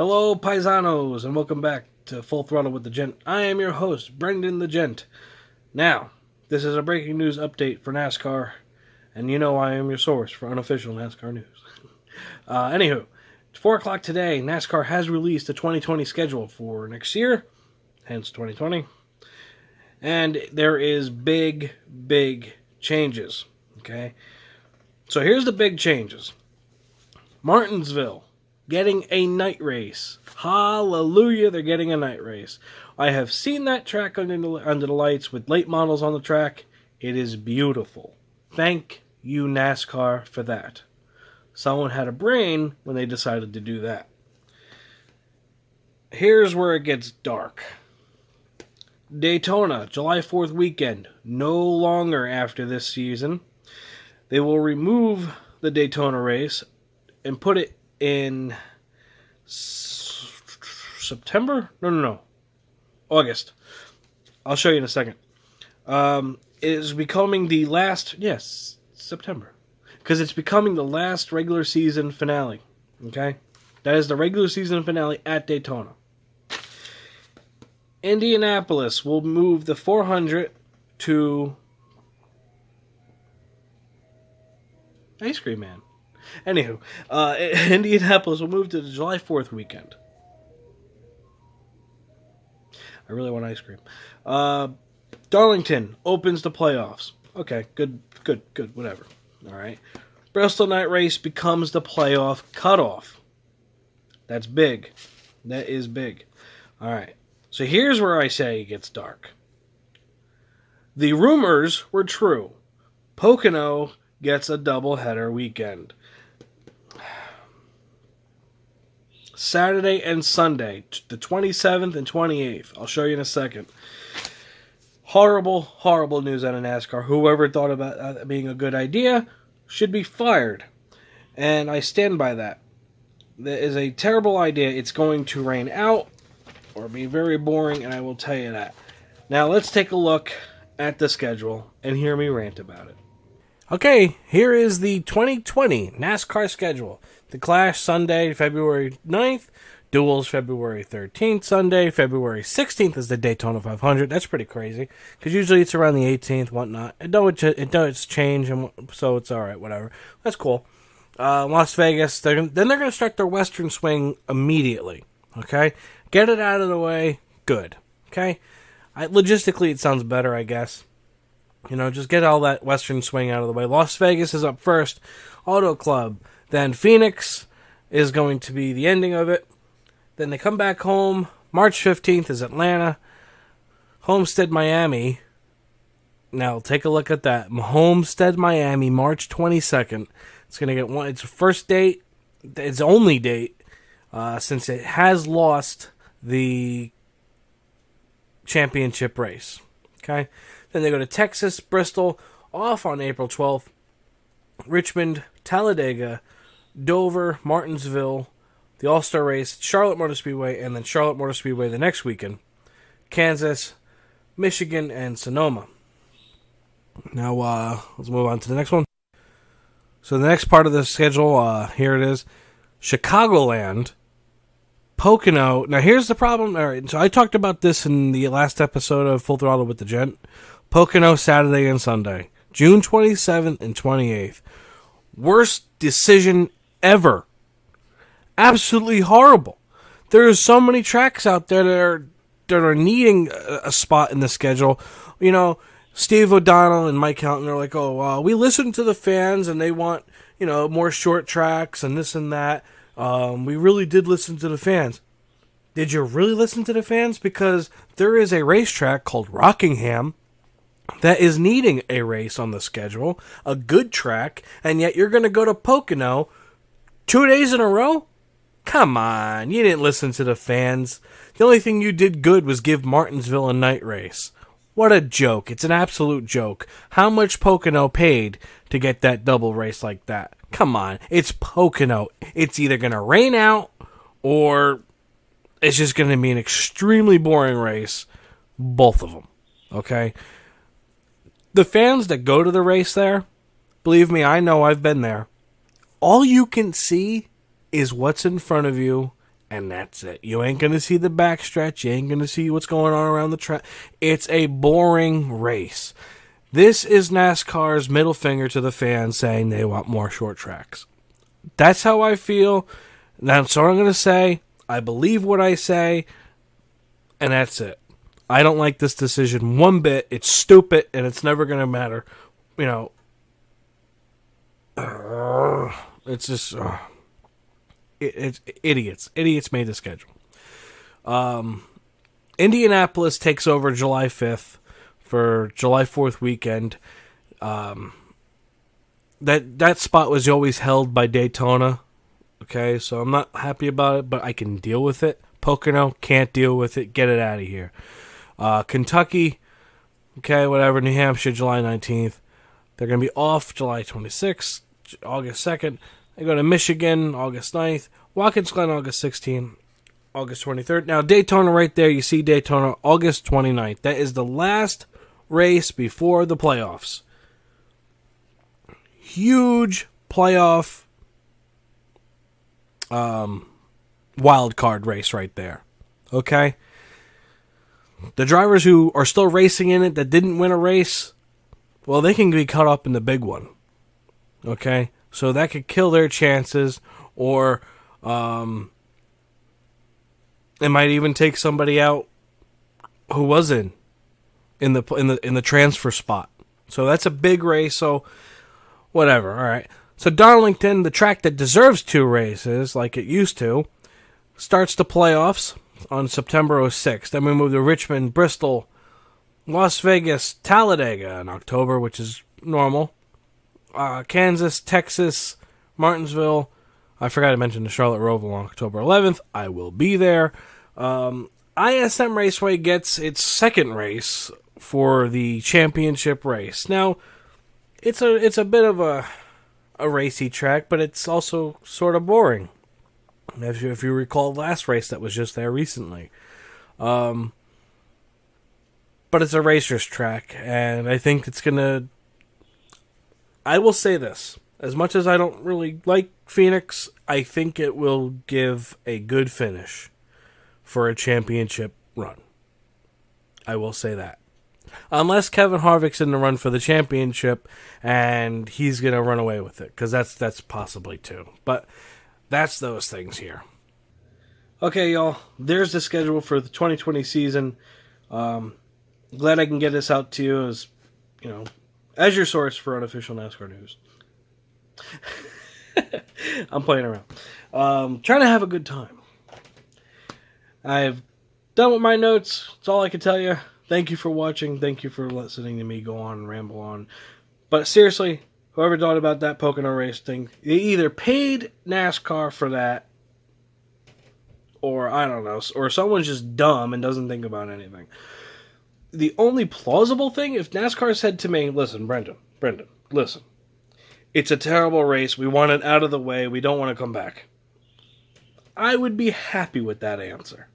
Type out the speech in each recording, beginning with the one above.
Hello, paisanos, and welcome back to Full Throttle with the Gent. I am your host, Brendan the Gent. Now, this is a breaking news update for NASCAR, and you know I am your source for unofficial NASCAR news. Anywho, it's 4 o'clock today. NASCAR has released the 2020 schedule for next year, hence 2020. And there is big changes, okay? So here's the big changes. Martinsville getting a night race. Hallelujah, they're getting a night race. I have seen that track under the lights with late models on the track. It is beautiful. Thank you, NASCAR, for that. Someone had a brain when they decided to do that. Here's where it gets dark. Daytona, July 4th weekend, no longer after this season. They will remove the Daytona race and put it in September? No. August. I'll show you in a second. It is becoming the last... Yes, September. Because it's becoming the last regular season finale. Okay? That is the regular season finale at Daytona. Indianapolis will move the 400 to Ice Cream Man. Anywho, Indianapolis will move to the July 4th weekend. I really want ice cream. Darlington opens the playoffs. Okay, good, whatever. All right. Bristol night race becomes the playoff cutoff. That's big. That is big. All right. So here's where I say it gets dark. The rumors were true. Pocono gets a doubleheader weekend. Saturday and Sunday, the 27th and 28th. I'll show you in a second. Horrible news out of NASCAR. Whoever thought about that being a good idea should be fired. And I stand by that. That is a terrible idea. It's going to rain out or be very boring, and I will tell you that. Now let's take a look at the schedule and hear me rant about it. Okay, here is the 2020 NASCAR schedule. The Clash Sunday, February 9th. Duels February 13th. Sunday, February 16th is the Daytona 500. That's pretty crazy, because usually it's around the 18th, whatnot. It does change, and so it's alright, whatever. That's cool. Las Vegas, then they're going to start their Western swing immediately. Okay? Get it out of the way. Good. Okay? Logistically, it sounds better, I guess. You know, just get all that Western swing out of the way. Las Vegas is up first. Auto Club. Then Phoenix is going to be the ending of it. Then they come back home. March 15th is Atlanta. Homestead, Miami. Now, take a look at that. Homestead, Miami, March 22nd. It's going to get one. It's the first date. It's only date since it has lost the championship race. Okay? Then they go to Texas, Bristol, off on April 12th. Richmond, Talladega, Dover, Martinsville, the All-Star Race, Charlotte Motor Speedway, and then Charlotte Motor Speedway the next weekend. Kansas, Michigan, and Sonoma. Now, let's move on to the next one. So the next part of the schedule, here it is. Chicagoland, Pocono. Now, here's the problem. All right, so I talked about this in the last episode of Full Throttle with the Gent. Pocono, Saturday and Sunday. June 27th and 28th. Worst decision ever. Absolutely horrible. There are so many tracks out there that are needing a spot in the schedule. You know, Steve O'Donnell and Mike Houghton are like, we listen to the fans and they want, more short tracks and this and that. We really did listen to the fans. Did you really listen to the fans? Because there is a racetrack called Rockingham that is needing a race on the schedule, a good track, and yet you're going to go to Pocono 2 days in a row? Come on, you didn't listen to the fans. The only thing you did good was give Martinsville a night race. What a joke. It's an absolute joke. How much Pocono paid to get that double race like that? Come on, it's Pocono. It's either going to rain out or it's just going to be an extremely boring race. Both of them. Okay? The fans that go to the race there, believe me, I know, I've been there. All you can see is what's in front of you And that's it. You ain't going to see the backstretch. You ain't going to see what's going on around the track. It's a boring race. This is NASCAR's middle finger to the fans saying they want more short tracks. That's how I feel. That's what I'm going to say. I believe what I say. And that's it. I don't like this decision one bit. It's stupid, and it's never going to matter. You know, it's just... It's idiots. Idiots made the schedule. Indianapolis takes over July 5th for July 4th weekend. That spot was always held by Daytona. Okay, so I'm not happy about it, but I can deal with it. Pocono, can't deal with it. Get it out of here. Kentucky, okay, whatever. New Hampshire, July 19th. They're going to be off July 26th, August 2nd. They go to Michigan, August 9th. Watkins Glen, August 16th. August 23rd. Now, Daytona right there. You see Daytona, August 29th. That is the last race before the playoffs. Huge playoff wild card race right there. Okay? The drivers who are still racing in it that didn't win a race, well, they can be caught up in the big one. Okay? So that could kill their chances, or it might even take somebody out who was in the transfer spot. So that's a big race. So whatever. All right. So Darlington, the track that deserves 2 races, like it used to, starts the playoffs on September 6th. Then we move to Richmond, Bristol, Las Vegas, Talladega in October, which is normal. Kansas, Texas, Martinsville. I forgot to mention the Charlotte Roval on October 11th. I will be there. ISM Raceway gets its second race for the championship race. Now, it's a bit of a racy track, but it's also sort of boring. If you recall the last race that was just there recently. But it's a racer's track, and I think it's going to... I will say this. As much as I don't really like Phoenix, I think it will give a good finish for a championship run. I will say that. Unless Kevin Harvick's in the run for the championship and he's going to run away with it, because that's possibly too. But that's those things here. Okay, y'all. There's the schedule for the 2020 season. Glad I can get this out to you as your source for unofficial NASCAR news. I'm playing around. Trying to have a good time. I've done with my notes. That's all I can tell you. Thank you for watching. Thank you for listening to me go on and ramble on. But seriously, whoever thought about that Pocono race thing, they either paid NASCAR for that, or I don't know, or someone's just dumb and doesn't think about anything. The only plausible thing, if NASCAR said to me, listen, Brendan, listen. It's a terrible race. We want it out of the way. We don't want to come back. I would be happy with that answer.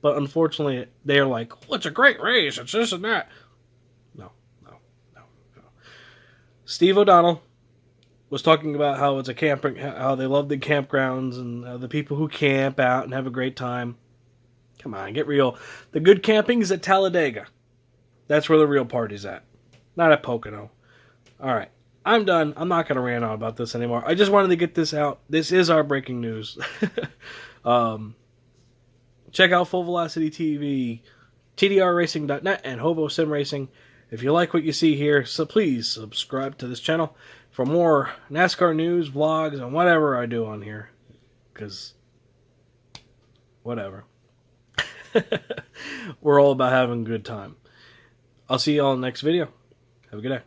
But unfortunately, they're like, well, it's a great race. It's this and that. No. Steve O'Donnell was talking about how it's a camping, how they love the campgrounds and the people who camp out and have a great time. Come on, get real. The good camping is at Talladega. That's where the real party's at. Not at Pocono. All right. I'm done. I'm not going to rant on about this anymore. I just wanted to get this out. This is our breaking news. Check out Full Velocity TV, TDRRacing.net, and Hobo Sim Racing. If you like what you see here, so please subscribe to this channel for more NASCAR news, vlogs, and whatever I do on here. Because, whatever. We're all about having a good time. I'll see you all in the next video. Have a good day.